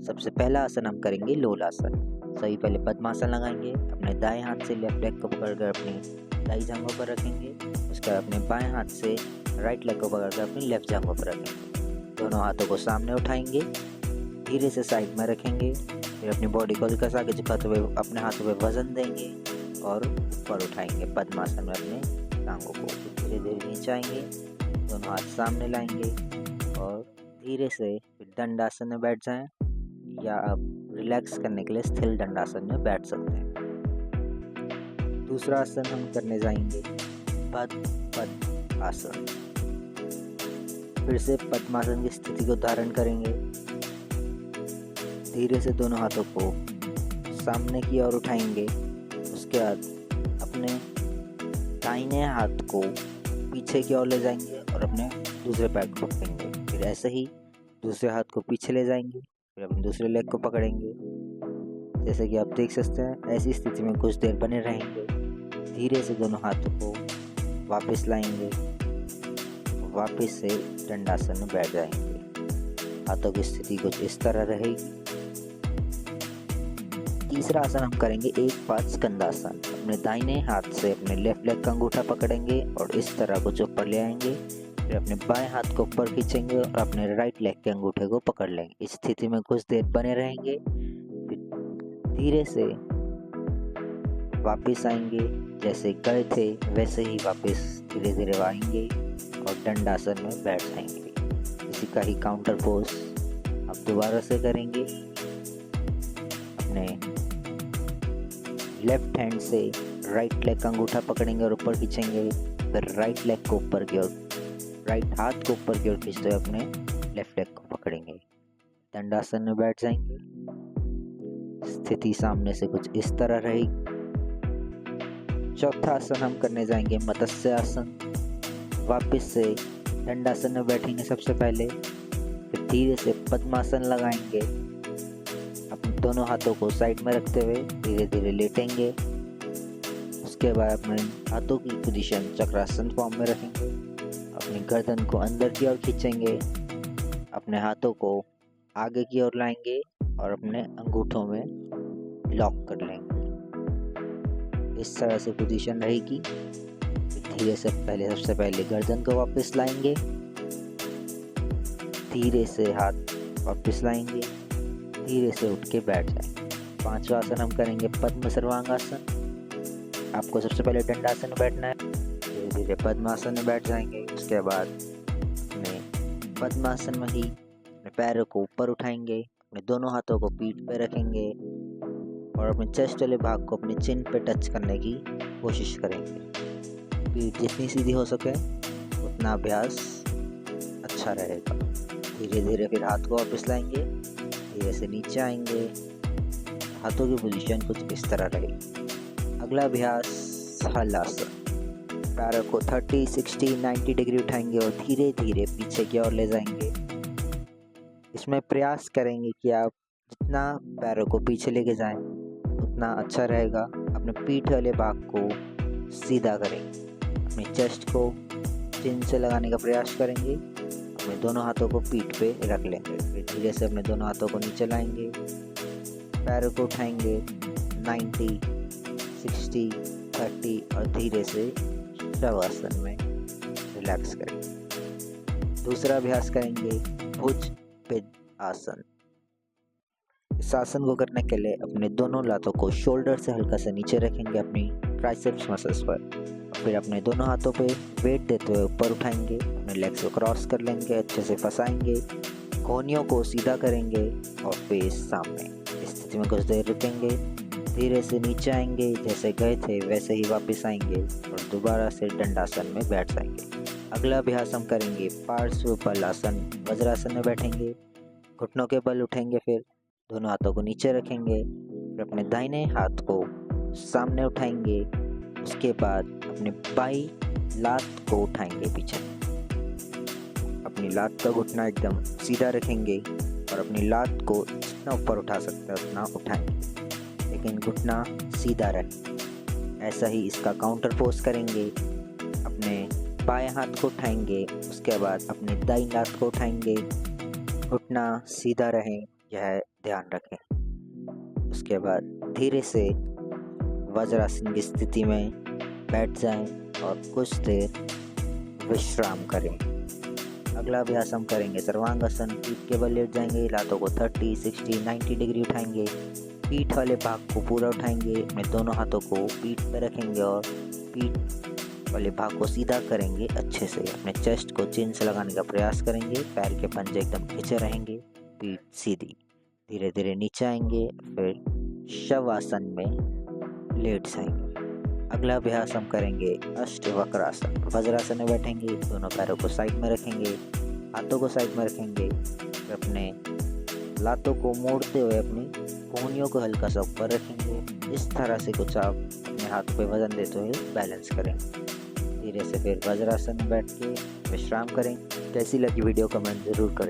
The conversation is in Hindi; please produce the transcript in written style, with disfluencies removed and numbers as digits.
सबसे पहला आसन हम करेंगे लोलासन। सभी पहले पद्मासन लगाएंगे। अपने दाएं हाथ से लेफ्ट लेग को पकड़कर अपनी दाई जांघों पर रखेंगे। उसके बाद अपने बाएं हाथ से राइट लेग को पकड़कर अपनी लेफ्ट जांघों पर रखेंगे। दोनों हाथों को सामने उठाएंगे, धीरे से साइड में रखेंगे। फिर अपनी बॉडी को हल्का सा आगे झुकाते हुए अपने हाथों पे वजन देंगे और ऊपर उठाएंगे। पद्मासन में अपने टांगों को धीरे धीरे नीचे आएंगे, दोनों हाथ सामने लाएंगे और धीरे से फिर दंडासन में बैठ जाएं, या आप रिलैक्स करने के लिए स्थिर दंडासन में बैठ सकते हैं। दूसरा आसन हम करने जाएंगे पद्म आसन। फिर से पद्मासन की स्थिति को धारण करेंगे। धीरे से दोनों हाथों को सामने की ओर उठाएंगे। उसके बाद अपने दाहिने हाथ को पीछे की ओर ले जाएंगे और अपने दूसरे पैर को पकड़ेंगे। फिर ऐसे ही दूसरे हाथ को पीछे ले जाएंगे, फिर अपने दूसरे लेग को पकड़ेंगे। जैसे कि आप देख सकते हैं, ऐसी स्थिति में कुछ देर बने रहेंगे। धीरे से दोनों हाथों को वापस लाएंगे, वापस से दंडासन में बैठ जाएंगे। हाथों की स्थिति कुछ इस तरह रहेगी। तीसरा आसन हम करेंगे एक पाद स्कंदासन। अपने दाहिने हाथ से अपने लेफ्ट लेग का अंगूठा पकड़ेंगे और इस तरह कुछ ऊपर ले आएंगे। फिर अपने बाएं हाथ को ऊपर खींचेंगे और अपने राइट लेग के अंगूठे को पकड़ लेंगे। इस स्थिति में कुछ देर बने रहेंगे। फिर धीरे से वापस आएंगे, जैसे गए थे वैसे ही वापस धीरे धीरे आएंगे और दंडासन में बैठ जाएंगे। इसी का ही काउंटर पोज आप दोबारा से करेंगे। अपने लेफ्ट हैंड से राइट लेग का अंगूठा पकड़ेंगे और ऊपर खींचेंगे। फिर राइट लेग को ऊपर की ओर, राइट हाथ को ऊपर की ओर खींचते हुए अपने लेफ्ट लेग को पकड़ेंगे। दंडासन में बैठ जाएंगे। स्थिति सामने से कुछ इस तरह रहेगी। चौथा आसन हम करने जाएंगे मत्स्य आसन। वापस से दंडासन में बैठेंगे सबसे पहले, फिर धीरे से पद्मासन लगाएंगे। अपने दोनों हाथों को साइड में रखते हुए धीरे धीरे लेटेंगे। उसके बाद अपने हाथों की पोजीशन चक्रासन फॉर्म में रखेंगे। अपनी गर्दन को अंदर की ओर खींचेंगे। अपने हाथों को आगे की ओर लाएंगे और अपने अंगूठों में लॉक कर लेंगे। इस तरह से पोजीशन रहेगी। धीरे से सबसे पहले गर्दन को वापस लाएंगे, धीरे से हाथ वापस लाएंगे, धीरे से उठ के बैठ जाएंगे। पांचवा आसन हम करेंगे पद्म सर्वांगासन। आपको सबसे पहले दंडासन में बैठना है, धीरे धीरे पद्मासन में बैठ जाएंगे। उसके बाद अपने पद्मासन में ही अपने पैरों को ऊपर उठाएंगे, अपने दोनों हाथों को पीठ पे रखेंगे और अपने चेस्ट वाले भाग को अपने चिन पे टच करने की कोशिश करेंगे। पीठ जितनी सीधी हो सके उतना अभ्यास अच्छा रहेगा। धीरे धीरे फिर हाथ को वापस लाएंगे, धीरे से नीचे आएंगे। हाथों की पोजीशन कुछ इस तरह रहेगी। अगला अभ्यास हल आसन। पैरों को 30, 60, 90 डिग्री उठाएंगे और धीरे धीरे पीछे की ओर ले जाएंगे। इसमें प्रयास करेंगे कि आप जितना पैरों को पीछे लेके जाएं उतना अच्छा रहेगा। अपने पीठ वाले भाग को सीधा करेंगे, अपने चेस्ट को चिन से लगाने का प्रयास करेंगे। अपने दोनों हाथों को पीठ पे रख लेंगे। फिर धीरे से अपने दोनों हाथों को नीचे लाएंगे, पैरों को उठाएंगे 90, 60, 30 और धीरे से शवासन में रिलैक्स करेंगे। दूसरा अभ्यास करेंगे भुज पिद आसन। इस आसन को करने के लिए अपने दोनों लातों को शोल्डर से हल्का सा नीचे रखेंगे अपनी ट्राइसेप्स मसल्स पर, और फिर अपने दोनों हाथों पे वेट देते हुए ऊपर उठाएंगे। अपने लेग्स को क्रॉस कर लेंगे, अच्छे से फंसाएंगे, कोहनियों को सीधा करेंगे और फेस सामने। इस स्थिति में कुछ देर रुकेंगे, धीरे से नीचे आएंगे, जैसे गए थे वैसे ही वापस आएंगे और दोबारा से दंडासन में बैठ जाएंगे। अगला अभ्यास हम करेंगे पार्श्व बल आसन। वज्रासन में बैठेंगे, घुटनों के बल उठेंगे, फिर दोनों हाथों को नीचे रखेंगे, फिर अपने दाहिने हाथ को सामने उठाएंगे। उसके बाद अपने बाई लात को उठाएंगे पीछे। अपनी लात का घुटना एकदम सीधा रखेंगे और अपनी लात को जितना ऊपर उठा सकते हैं उतना उठाएंगे, लेकिन घुटना सीधा रखें। ऐसा ही इसका काउंटर पोज करेंगे। अपने बाएं हाथ को उठाएंगे, उसके बाद अपने दाईं लात को उठाएंगे, घुटना सीधा रहे यह ध्यान रखें। उसके बाद धीरे से वज्रासन की स्थिति में बैठ जाएं और कुछ देर विश्राम करें। अगला अभ्यास हम करेंगे सर्वांगासन। पीठ के बल लेट जाएंगे, लातों को 30, 60, 90 डिग्री उठाएंगे, पीठ वाले भाग को पूरा उठाएंगे, अपने दोनों हाथों को पीठ पर रखेंगे और पीठ वाले भाग को सीधा करेंगे। अच्छे से अपने चेस्ट को चिन से लगाने का प्रयास करेंगे, पैर के पंजे एकदम खिंचे रहेंगे, पीठ सीधी। धीरे धीरे नीचे आएंगे, फिर शवासन में लेट जाएंगे। अगला अभ्यास हम करेंगे अष्टवक्रासन। वज्रासन में बैठेंगे, दोनों पैरों को साइड में रखेंगे, हाथों को साइड में रखेंगे, अपने लातों को मोड़ते हुए अपनी कोहनियों को हल्का सा ऊपर रखेंगे। इस तरह से कुछ आप अपने हाथ पे वजन देते हुए बैलेंस करें। धीरे से फिर वज्रासन में बैठ के विश्राम करें। कैसी लगी वीडियो कमेंट ज़रूर करें।